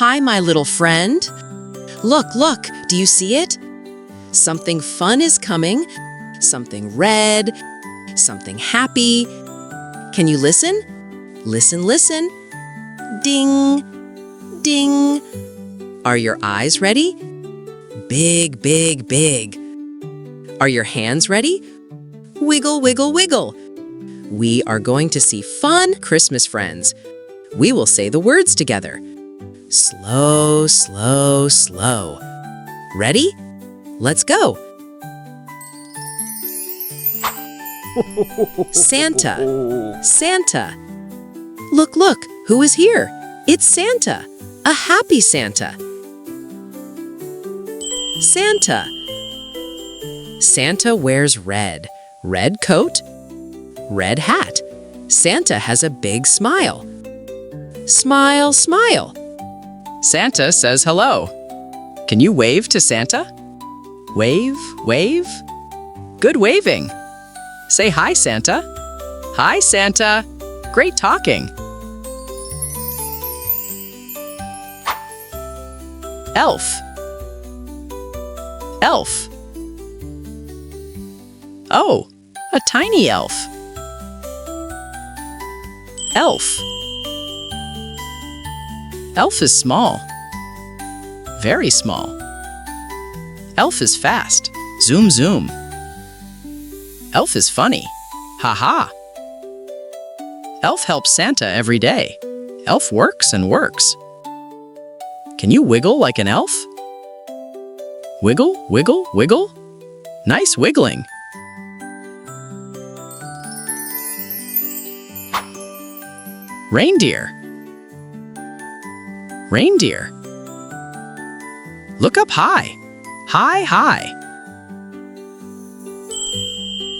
Hi, my little friend. Look, look, do you see it? Something fun is coming. Something red. Something happy. Can you listen? Listen, listen. Ding, ding. Are your eyes ready? Big, big, big. Are your hands ready? Wiggle, wiggle, wiggle. We are going to see fun Christmas friends. We will say the words together. Slow, slow, slow. Ready? Let's go. Santa, Santa. Look, look, who is here? It's Santa, a happy Santa. Santa. Santa wears red. Red coat, red hat. Santa has a big smile. Smile, smile. Santa says hello. Can you wave to Santa? Wave, wave. Good waving. Say hi, Santa. Hi, Santa. Great talking. Elf. Elf. Oh, a tiny elf. Elf. Elf is small. Very small. Elf is fast. Zoom, zoom. Elf is funny. Ha ha. Elf helps Santa every day. Elf works and works. Can you wiggle like an elf? Wiggle, wiggle, wiggle. Nice wiggling. Reindeer. Reindeer. Look up high. High, high.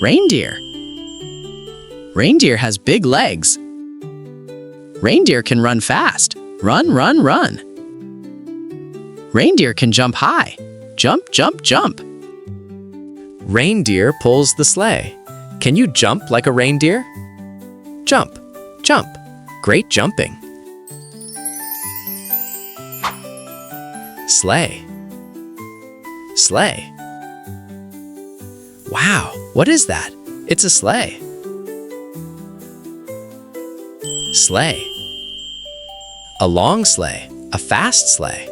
Reindeer. Reindeer has big legs. Reindeer can run fast. Run, run, run. Reindeer can jump high. Jump, jump, jump. Reindeer pulls the sleigh. Can you jump like a reindeer? Jump, jump. Great jumping. Sleigh. Sleigh. Wow, what is that? It's a sleigh. Sleigh. A long sleigh, a fast sleigh.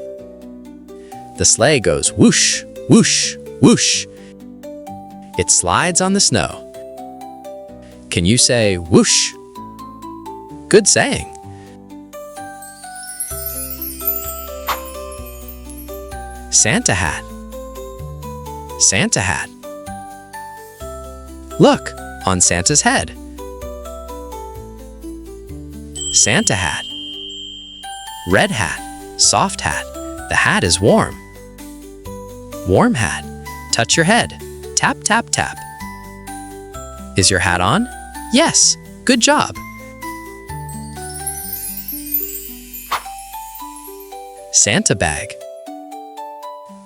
The sleigh goes whoosh, whoosh, whoosh. It slides on the snow. Can you say whoosh? Good saying. Santa hat. Santa hat. Look, on Santa's head. Santa hat. Red hat, soft hat. The hat is warm. Warm hat. Touch your head. Tap, tap, tap. Is your hat on? Yes, good job. Santa bag.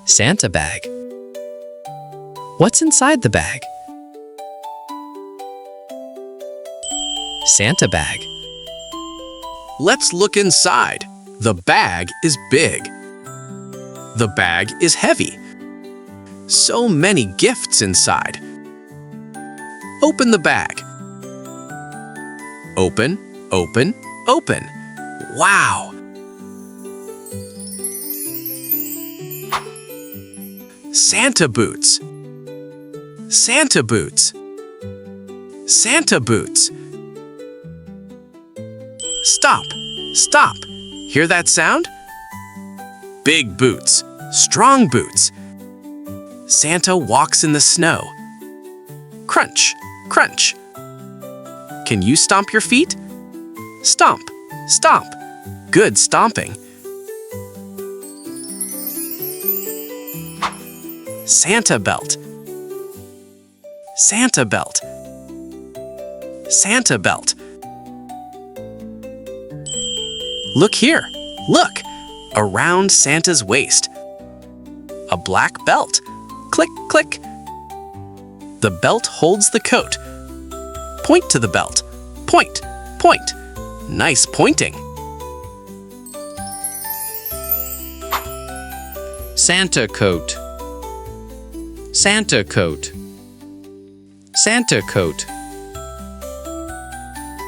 Santa bag. What's inside the bag? Santa bag. Let's look inside. The bag is big. The bag is heavy. So many gifts inside. Open the bag. Open, open, open. Wow! Santa boots. Santa boots. Santa boots. Stop! Stop! Hear that sound? Big boots. Strong boots. Santa walks in the snow. Crunch! Crunch! Can you stomp your feet? Stomp! Stomp! Good stomping. Santa belt. Santa belt. Santa belt. Look here. Look! Around Santa's waist. A black belt. Click, click. The belt holds the coat. Point to the belt. Point, point. Nice pointing. Santa coat. Santa coat. Santa coat.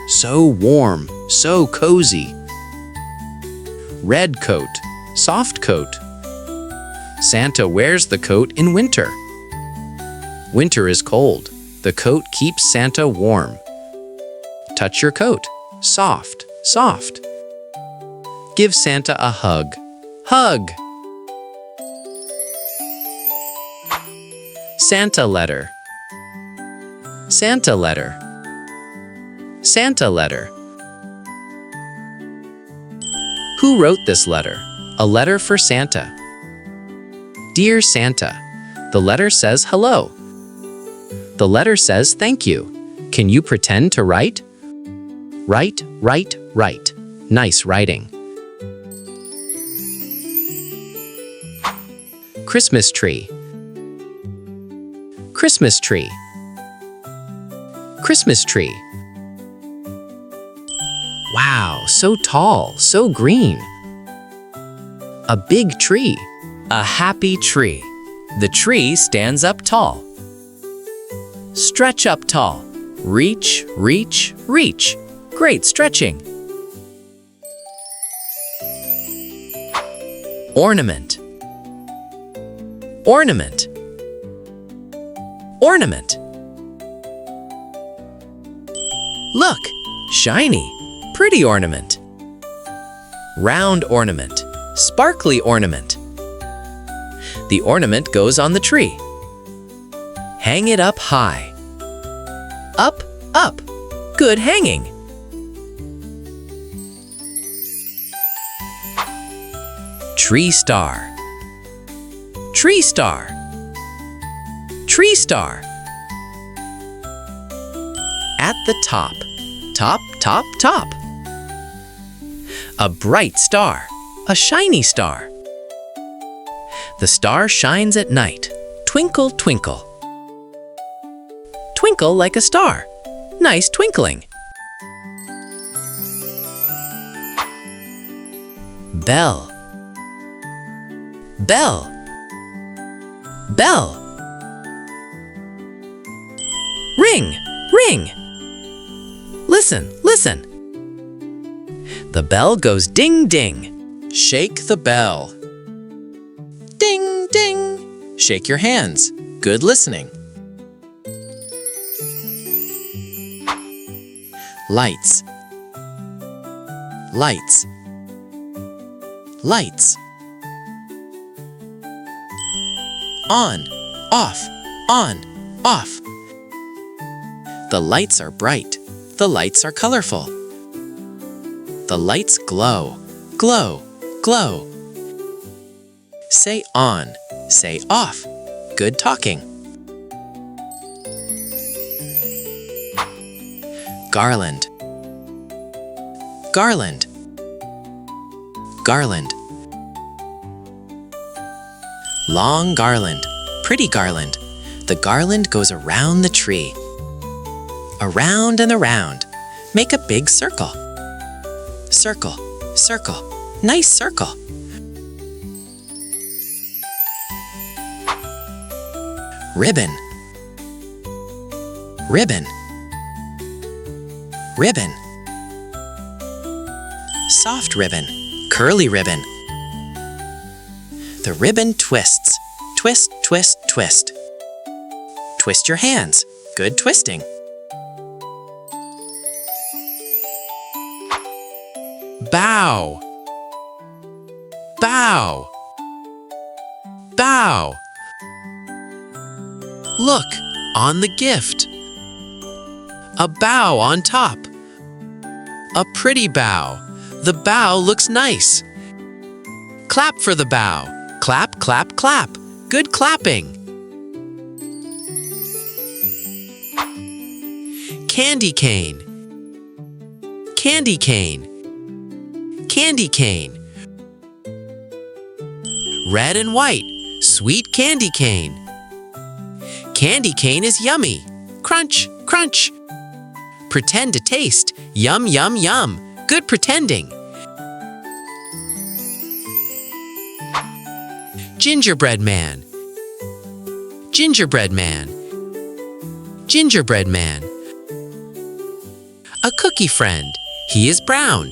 So warm, so cozy. Red coat, soft coat. Santa wears the coat in winter. Winter is cold. The coat keeps Santa warm. Touch your coat. Soft, soft. Give Santa a hug. Hug. Santa letter. Santa letter. Santa letter. Who wrote this letter? A letter for Santa. Dear Santa, the letter says hello. The letter says thank you. Can you pretend to write? Write, write, write. Nice writing. Christmas tree. Christmas tree. Christmas tree. Wow, so tall, so green. A big tree. A happy tree. The tree stands up tall. Stretch up tall. Reach, reach, reach. Great stretching. Ornament. Ornament. Ornament. Look, shiny, pretty ornament. Round ornament, sparkly ornament. The ornament goes on the tree. Hang it up high. Up, up. Good hanging. Tree star. Tree star. Tree star. At the top. Top, top, top. A bright star. A shiny star. The star shines at night. Twinkle, twinkle. Twinkle like a star. Nice twinkling. Bell. Bell. Bell. Ring, ring. Listen, listen. The bell goes ding, ding. Shake the bell. Ding, ding. Shake your hands. Good listening. Lights. Lights. Lights. On, off, on, off. The lights are bright. The lights are colorful. The lights glow, glow, glow. Say on, say off. Good talking. Garland. Garland. Garland. Long garland, pretty garland. The garland goes around the tree. Around and around. Make a big circle. Circle, circle. Nice circle. Ribbon. Ribbon. Ribbon. Soft ribbon. Curly ribbon. The ribbon twists. Twist, twist, twist. Twist your hands. Good twisting. Bow. Bow. Bow. Look, on the gift. A bow on top. A pretty bow. The bow looks nice. Clap for the bow. Clap, clap, clap. Good clapping. Candy cane. Candy cane. Candy cane. Red and white. Sweet candy cane. Candy cane is yummy. Crunch, crunch. Pretend to taste. Yum, yum, yum. Good pretending. Gingerbread man. Gingerbread man. Gingerbread man. A cookie friend. He is brown.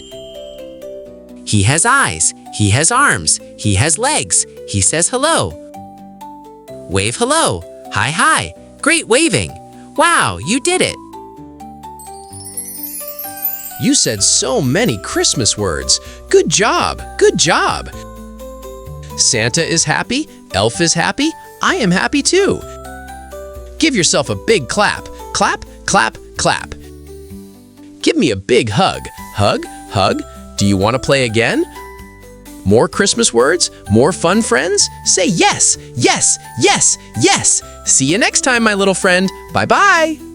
He has eyes. He has arms. He has legs. He says hello. Wave hello. Hi, hi. Great waving. Wow, you did it. You said so many Christmas words. Good job, good job. Santa is happy, Elf is happy, I am happy too. Give yourself a big clap. Clap, clap, clap. Give me a big hug. Hug, hug. Do you want to play again? More Christmas words? More fun friends? Say yes, yes, yes, yes. See you next time, my little friend. Bye-bye.